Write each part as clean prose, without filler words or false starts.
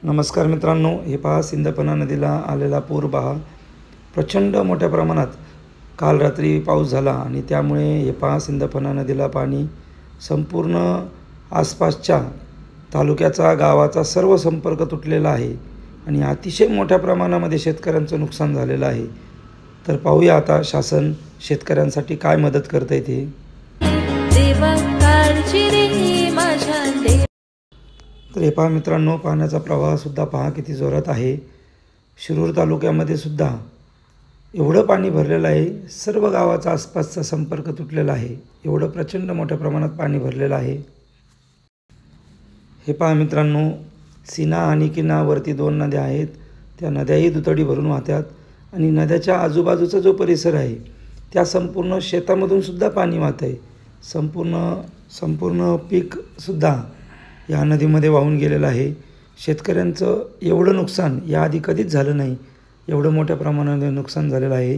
नमस्कार मित्रांनो, हे पहा सिंदफणा नदीला आलेला पूर पहा. प्रचंड मोठ्या प्रमाणात काल रात्री पाऊस झाला आणि त्यामुळे हे पहा सिंदफणा नदीला पाणी संपूर्ण आसपासच्या तालुक्याचा गावाचा सर्व संपर्क तुटलेला आहे आणि अतिशय मोठ्या प्रमाणामध्ये शेतकऱ्यांचं नुकसान झालेलं आहे. तर पाहूया आता शासन शेतकऱ्यांसाठी काय मदत करते ते. तर हे पहा मित्रांनो, पाण्याचा प्रवाहसुद्धा पहा किती जोरात आहे. शिरूर तालुक्यामध्ये सुद्धा एवढं पाणी भरलेलं आहे, सर्व गावाचा आसपासचा संपर्क तुटलेला आहे. एवढं प्रचंड मोठ्या प्रमाणात पाणी भरलेलं आहे. हे पहा मित्रांनो, सीना आणि किनावरती 2 नद्या आहेत. त्या नद्याही दुथडी भरून वाहतात आणि नद्याच्या आजूबाजूचा जो परिसर आहे त्या संपूर्ण शेतामधून सुद्धा पाणी वाहत आहे. संपूर्ण पीकसुद्धा या नदीमध्ये वाहून गेलेलं आहे. शेतकऱ्यांचं एवढं नुकसान याआधी कधीच झालं नाही. एवढं मोठ्या प्रमाणामध्ये नुकसान झालेलं आहे.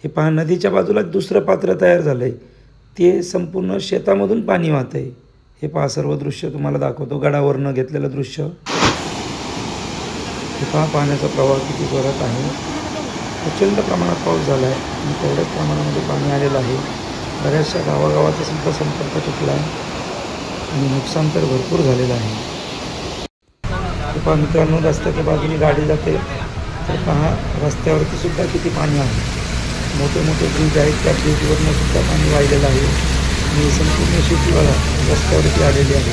हे पहा, नदीच्या बाजूला दुसरं पात्र तयार झालं आहे, ते संपूर्ण शेतामधून पाणी वाहत आहे. हे पहा, सर्व दृश्य तुम्हाला दाखवतो, गडावरनं घेतलेलं दृश्य. हे पहा, पाण्याचा प्रवाह किती जोरात आहे. प्रचंड प्रमाणात पाऊस झाला आहे आणि तेवढ्याच प्रमाणामध्ये पाणी आलेलं आहे. बऱ्याचशा गावागावाचा सुद्धा संपर्क तुटला आहे आणि नुकसान तर भरपूर झालेलं आहे. हे पहा मित्रांनो, रस्त्याच्या बाजूने गाडी जाते तर पहा रस्त्यावरती सुद्धा किती पाणी आहे. मोठे मोठे ब्रिज आहेत, त्या ब्रिजवरनं सुद्धा पाणी वाहिलेलं आहे आणि संपूर्ण शेतीवाला रस्त्यावरती आलेली आहे.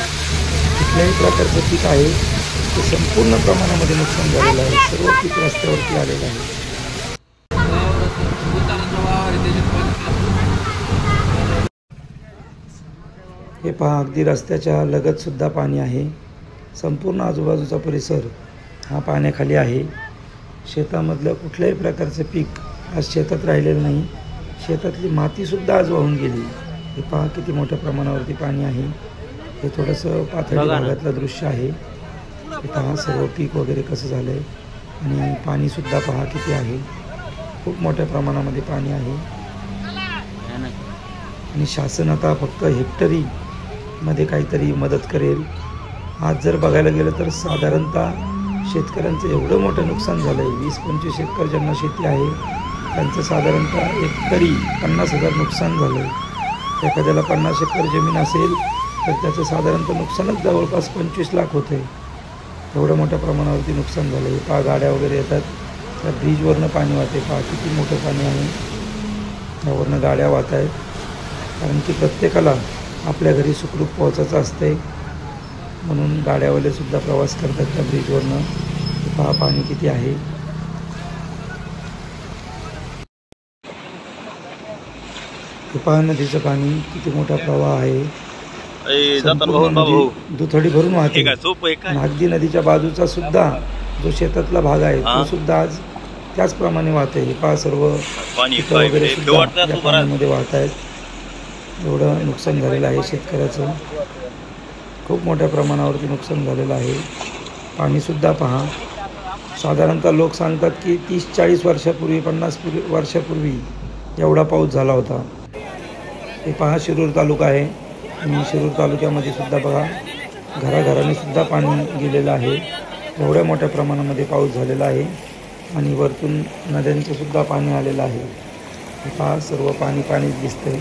कुठल्याही प्रकारचं पीक आहे ते संपूर्ण प्रमाणामध्ये नुकसान झालेलं आहे. सर्व पीक रस्त्यावरती आलेलं आहे. हे पहा, अगदी रस्त्याच्या लगतसुद्धा पाणी आहे. संपूर्ण आजूबाजूचा परिसर हा पाण्याखाली आहे. शेतामधलं कुठल्याही प्रकारचं पीक आज शेतात राहिलेलं नाही. शेतातली मातीसुद्धा आज वाहून गेली. हे पहा किती मोठ्या प्रमाणावरती पाणी आहे. हे थोडंसं पाथडी भागातलं दृश्य आहे. हे पहा सर्व पीक वगैरे कसं झालं आहे आणि पाणीसुद्धा पहा किती आहे. खूप मोठ्या प्रमाणामध्ये पाणी आहे आणि शासन आता फक्त हेक्टरी मध्ये काहीतरी मदत करेल. आज जर बघायला गेलं तर साधारणतः शेतकऱ्यांचं एवढं मोठं नुकसान झालं आहे. 20-25 एकर ज्यांना शेती आहे त्यांचं साधारणतः हेक्टरी 50,000 नुकसान झालं आहे. एखाद्याला 50 एकर जमीन असेल तर त्याचं साधारणतः नुकसानच जवळपास 25 लाख होतं आहे. एवढं मोठ्या प्रमाणावरती नुकसान झालं आहे. पहा गाड्या वगैरे येतात, त्या ब्रिजवरनं पाणी वाहते. पहा किती मोठं पाणी आहे. त्यावरनं गाड्या वाहत आहेत कारण की प्रत्येकाला आपल्या घरी सुखरूप पोहोचायचं असते म्हणून गाड्यावालेसुद्धा प्रवास करतात त्या ब्रिजवरनं. पहा पाणी किती आहे. पहा नदीचं पाणी किती मोठा प्रवाह आहे. दुथडी भरून वाहते. अगदी नदीच्या बाजूचा सुद्धा जो शेतातला भाग आहे तो सुद्धा आज त्याचप्रमाणे वाहते. हे पहा सर्व वगैरे सुद्धा या पाण्यामध्ये वाहत आहेत. एवढं नुकसान झालेलं आहे शेतकऱ्याचं. खूप मोठ्या प्रमाणावरती नुकसान झालेलं आहे. पाणीसुद्धा पहा, साधारणतः लोक सांगतात की 30-40 वर्षापूर्वी 50 वर्षापूर्वी एवढा पाऊस झाला होता. हे पहा शिरूर तालुका आहे आणि शिरूर तालुक्यामध्ये सुद्धा बघा घराघराने सुद्धा पाणी गेलेलं आहे. एवढ्या मोठ्या प्रमाणामध्ये पाऊस झालेला आहे आणि वरतून नद्यांचं सुद्धा पाणी आलेलं आहे. हे पहा सर्व पाणीच दिसतंय.